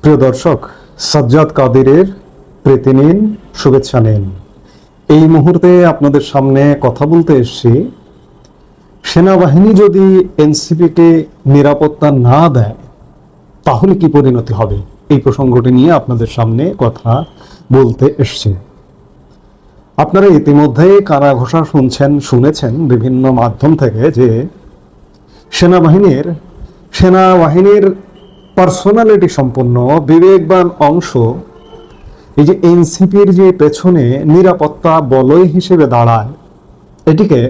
প্রিয় দর্শক, সাজ্জাদ কাদেরের প্রীতি নিন, শুভেচ্ছা নিন। এই মুহূর্তে আপনাদের সামনে কথা বলতে এসেছি, সেনাবাহিনী যদি এনসিপিকে নিরাপত্তা না দেয় তাহলে কি পরিণতি হবে, এই প্রসঙ্গটি নিয়ে আপনাদের সামনে কথা বলতে এসেছি। আপনারা ইতিমধ্যে কানা ঘোষা শুনেছেন বিভিন্ন মাধ্যম থেকে যে সেনাবাহিনীর পার্সোনালিটি সম্পন্ন বিবেকবান অংশ এই যে এনসিপির যে পেছনে নিরাপত্তা বলয় হিসেবে দাঁড়ায় এটিকে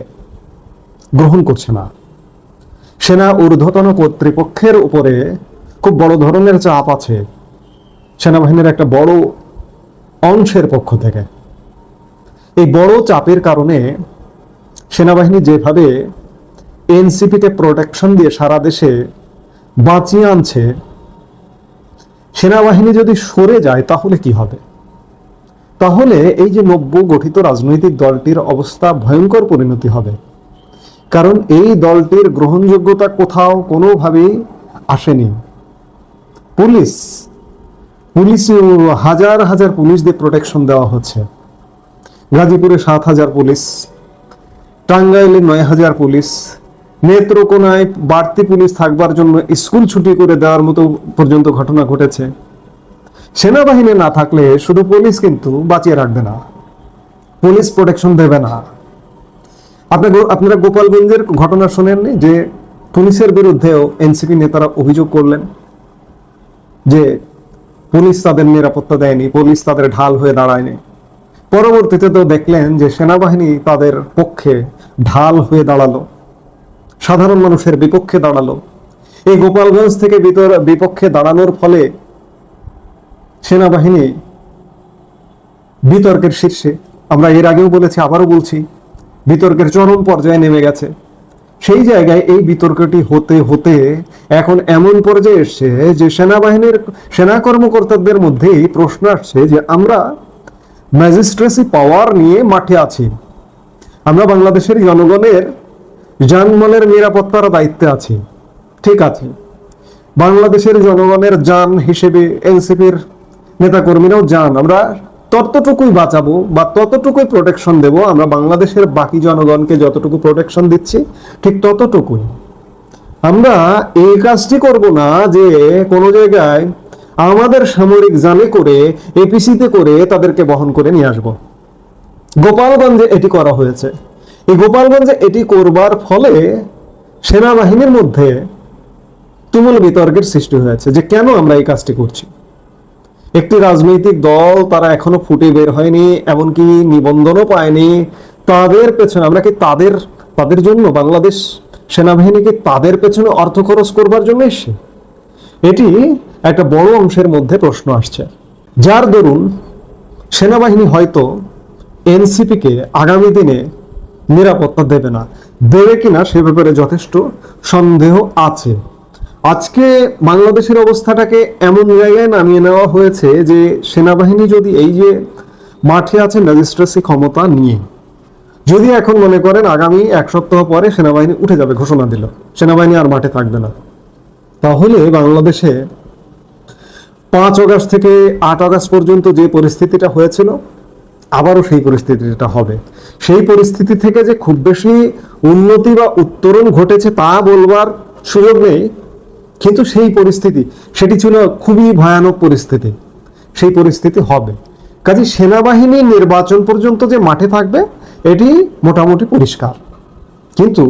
গ্রহণ করছে না। সেনা ঊর্ধ্বতন কর্তৃপক্ষের উপরে খুব বড় ধরনের চাপ আছে সেনাবাহিনীর একটা বড় অংশের পক্ষ থেকে। এই বড় চাপের কারণে সেনাবাহিনী যেভাবে এনসিপিকে প্রোটেকশন দিয়ে সারা দেশে বাঁচিয়ে আনছে, সেনাবাহিনী যদি সরে যায় তাহলে কি হবে? তাহলে এই যে নব্য গঠিত রাজনৈতিক দলটির অবস্থা ভয়ঙ্কর পরিণতি হবে। কারণ এই দলটির গ্রহণযোগ্যতা কোথাও কোনোভাবেই আসেনি। পুলিশ হাজার হাজার পুলিশ দিয়ে প্রোটেকশন দেওয়া হচ্ছে। গাজীপুরে 7,000 পুলিশ, টাঙ্গাইলে 9,000 পুলিশ, নেত্রকোনায় বাড়তি পুলিশ থাকবার জন্য স্কুল ছুটি করে দেওয়ার মতো পর্যন্ত ঘটনা ঘটেছে। সেনাবাহিনী না থাকলে শুধু পুলিশ কিন্তু বাঁচিয়ে রাখবে না, পুলিশ প্রোটেকশন দেবে না। আপনারা গোপালগঞ্জের ঘটনা শোনেননি যে পুলিশের বিরুদ্ধেও এনসিপি নেতারা অভিযোগ করলেন যে পুলিশ তাদের নিরাপত্তা দেয়নি, পুলিশ তাদের ঢাল হয়ে দাঁড়ায়নি। পরবর্তীতে তো দেখলেন যে সেনাবাহিনী তাদের পক্ষে ঢাল হয়ে দাঁড়ালো, সাধারণ মানুষের বিপক্ষে দাঁড়ালো। এই গোপালগঞ্জ থেকে বিপক্ষে দাঁড়ানোর ফলে সেনাবাহিনী বিতর্কের শীর্ষে, আমরা এর আগেও বলেছি আবারও বলছি, বিতর্কের চরম পর্যায়ে নেমে গেছে। সেই জায়গায় এই বিতর্কটি হতে হতে এখন এমন পর্যায়ে এসছে যে সেনা কর্মকর্তাদের মধ্যেই প্রশ্ন আসছে যে আমরা ম্যাজিস্ট্রেসি পাওয়ার নিয়ে মাঠে আছি, আমরা বাংলাদেশের জনগণের জানমালের নিরাপত্তার দায়িত্বে আছি। ঠিক আছে, বাংলাদেশের জনগণের জান হিসেবে এনসিপির নেতাকর্মীরাও জান, আমরা ততটুকুই বাঁচাবো বা ততটুকুই প্রোটেকশন দেব। আমরা বাংলাদেশের বাকি জনগণকে যতটুকু প্রোটেকশন দিচ্ছি ঠিক ততটুকুই। আমরা এই কাজটি করব না যে কোনো জায়গায় আমাদের সামরিক জানে করে এপিসিতে করে তাদেরকে বহন করে নিয়ে আসব। গোপালগঞ্জে এটি করা হয়েছে। এই গোপালগঞ্জে এটি করবার ফলে সেনাবাহিনীর মধ্যে তুমুল বিতর্কের সৃষ্টি হয়েছে যে কেন আমরা এই কাজটি করছি। একটি রাজনৈতিক দল তারা এখনো ফুটে বের হয়নি, এমনকি নিবন্ধনও পায়নি। তাদের পেছনে আমরা কি তাদের জন্য বাংলাদেশ সেনাবাহিনীকে তাদের পেছনে অর্থ খরচ করবার জন্য এসে, এটি একটা বড় অংশের মধ্যে প্রশ্ন আসছে। যার দরুন সেনাবাহিনী হয়তো এনসিপিকে আগামী দিনে নিরাপত্তা দেবে না, দেবে কিনা সে ব্যাপারে যথেষ্ট সন্দেহ আছে। আজকে বাংলাদেশের অবস্থাটাকে এমন জায়গায় নামিয়ে নেওয়া হয়েছে যে সেনাবাহিনী যদি এই যে মাঠে আছে ম্যাজিস্ট্রেসি ক্ষমতা নিয়ে, যদি এখন মনে করেন আগামী 1 সপ্তাহ পরে সেনাবাহিনী উঠে যাবে, ঘোষণা দিল সেনাবাহিনী আর মাঠে থাকবে না, তাহলে বাংলাদেশে 5 আগস্ট থেকে 8 আগস্ট পর্যন্ত যে পরিস্থিতিটা হয়েছিল আবারও সেই পরিস্থিতিটা হবে। সেই পরিস্থিতি থেকে যে খুব বেশি উন্নতি বা উত্তরণ ঘটেছে তা বলবার সুযোগ নেই, কিন্তু সেটি ছিল খুবই ভয়ানক পরিস্থিতি। সেই পরিস্থিতি হবে। কাজে সেনাবাহিনী নির্বাচন পর্যন্ত যে মাঠে থাকবে এটি মোটামুটি পরিষ্কার। কিন্তু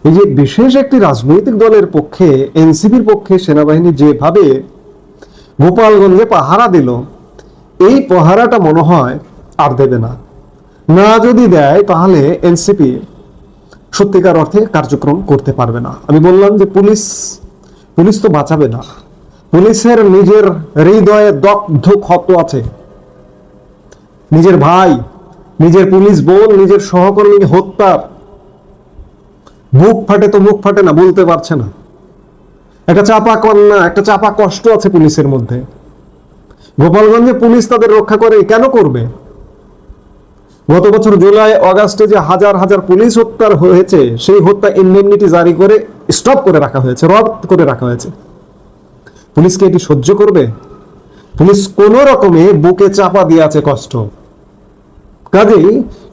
এই যে বিশেষ একটি রাজনৈতিক দলের পক্ষে, এনসিপির পক্ষে সেনাবাহিনী যেভাবে গোপালগঞ্জে পাহারা দিল, এই পাহারাটা মনে হয় আর দেবে না। যদি দেয় তাহলে এনসিপি সত্যিকার অর্থে কার্যক্রম করতে পারবে না। আমি বললাম যে পুলিশ তো বাঁচাবে না, পুলিশের নিজের হৃদয়ে দগ্ধ ক্ষত আছে। নিজের ভাই, নিজের পুলিশ বোন, নিজের সহকর্মী হত্যার বুক ফাটে তো মুখ ফাটে না, বলতে পারছে না। একটা চাপা কন্যা, একটা চাপা কষ্ট আছে পুলিশের মধ্যে। গোপালগঞ্জে পুলিশ তাদের রক্ষা করে, কেন করবে? গত বছর জুলাই আগস্টে যে হাজার হাজার পুলিশ হত্যা হয়েছে, সেই হত্যা ইনডেমনিটি জারি করে স্টপ করে রাখা হয়েছে, রদ করে রাখা হয়েছে। পুলিশকে এটি সহ্য করবে? পুলিশ কোন রকমে বুকে চাপা দিয়ে আছে কষ্ট। কাজেই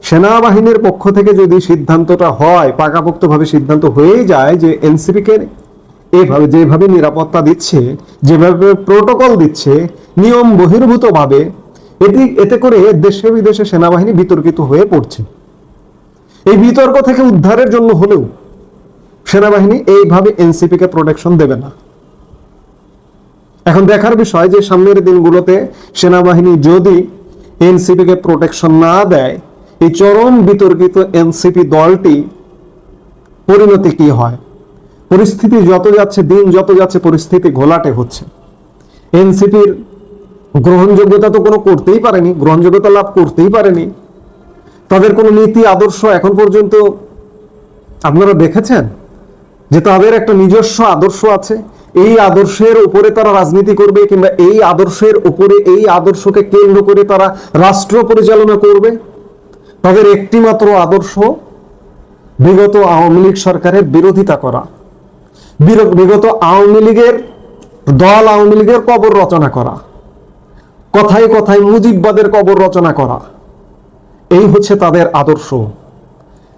সেনাবাহিনীর পক্ষ থেকে যদি সিদ্ধান্তটা হয়, পাকাপোক্তভাবে সিদ্ধান্ত হয়েই যায় যে এনসিপিকে এইভাবে যেভাবে নিরাপত্তা দিচ্ছে, যেভাবে প্রোটোকল দিচ্ছে নিয়ম বহির্ভূত ভাবে, এতে করে দেশে বিদেশে সেনাবাহিনী বিতর্কিত হয়ে পড়ছে। এই বিতর্ক থেকে উদ্ধারের জন্য হলেও সেনাবাহিনী এইভাবে এনসিপি কে প্রোটেকশন দেবে না। এখন দেখার বিষয় যে সামনের দিনগুলোতে সেনাবাহিনী যদি এনসিপি কে প্রোটেকশন না দেয়, এই চরম বিতর্কিত এনসিপি দলটি পরিণতি কি হয়। পরিস্থিতি যত যাচ্ছে, দিন যত যাচ্ছে, পরিস্থিতি ঘোলাটে হচ্ছে। এনসিপির গ্রহণযোগ্যতা তো কোনো করতেই পারেনি, গ্রহণযোগ্যতা লাভ করতেই পারেনি। তাদের কোনো নীতি আদর্শ এখন পর্যন্ত আপনারা দেখেছেন যে তাদের একটা নিজস্ব আদর্শ আছে, এই আদর্শের উপরে তারা রাজনীতি করবে, কিংবা এই আদর্শের উপরে, এই আদর্শকে কেন্দ্র করে তারা রাষ্ট্র পরিচালনা করবে? তাদের একটি মাত্র আদর্শ বিগত আওয়ামী লীগ সরকারের বিরোধিতা করা, বিগত আওয়ামী লীগের দল, আওয়ামী লীগের কবর রচনা করা, কথায় কথায় মুজিববাদের কবর রচনা করা। এই হচ্ছে তাদের আদর্শ।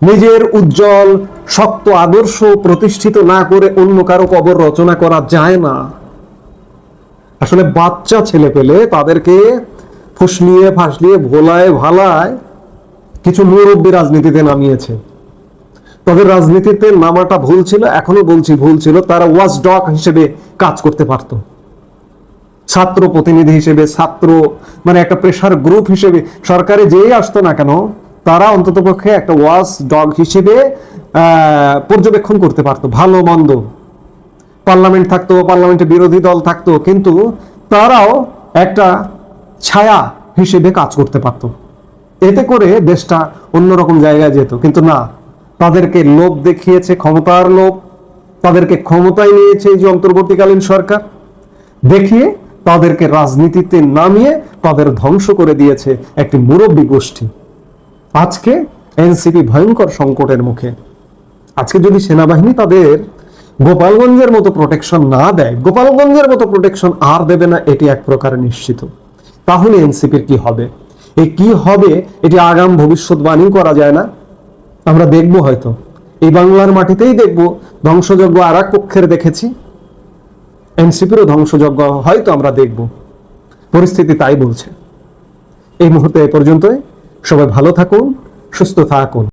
নিজের উজ্জ্বল শক্ত আদর্শ প্রতিষ্ঠিত না করে অন্য কারো কবর রচনা করা যায় না। আসলে বাচ্চা ছেলে পেলে তাদেরকে ফুসলিয়ে ফাসলিয়ে ভোলায় ভালায় কিছু মুরব্বী রাজনীতিতে নামিয়েছে। তবে রাজনীতিতে নামাটা ভুল ছিল, এখনো বলছি ভুল ছিল। তারা ওয়াচ ডগ হিসেবে কাজ করতে পারত, ছাত্র প্রতিনিধি হিসেবে, ছাত্র মানে একটা প্রেসার গ্রুপ হিসেবে সরকারে যেই আসতো না কেন, তারা অন্ততপক্ষে একটা ওয়াচ ডগ হিসেবে পর্যবেক্ষণ করতে পারতো, ভালো মন্দ। পার্লামেন্ট থাকতো, পার্লামেন্টে বিরোধী দল থাকতো, কিন্তু তারাও একটা ছায়া হিসেবে কাজ করতে পারতো। এতে করে দেশটা অন্যরকম জায়গায় যেত। কিন্তু না, তাদেরকে লোভ দেখিয়েছে, ক্ষমতার লোভ। তাদেরকে ক্ষমতায় নিয়েছে এই যে অন্তর্বর্তীকালীন সরকার, দেখিয়ে তাদেরকে রাজনীতিতে নামিয়ে তাদের ধ্বংস করে দিয়েছে একটি মুরব্বী গোষ্ঠী। আজকে এনসিপি ভয়ঙ্কর সংকটের মুখে। আজকে যদি সেনাবাহিনী তাদের গোপালগঞ্জের মতো প্রোটেকশন না দেয়, গোপালগঞ্জের মতো প্রোটেকশন আর দেবে না, এটি এক প্রকারে নিশ্চিত। তাহলে এনসিপির কি হবে? এই কি হবে এটি আগাম ভবিষ্যৎবাণী করা যায় না। আমরা দেখব, হয়তো এই বাংলার মাটিতেই দেখব ধ্বংসযজ্ঞ আর এক পক্ষের দেখেছি, এনসিপিরও ধ্বংসযজ্ঞ হয়তো আমরা দেখব। পরিস্থিতি তাই বলছে। এই মুহূর্তে এ পর্যন্তই। সবাই ভালো থাকুন, সুস্থ থাকুন।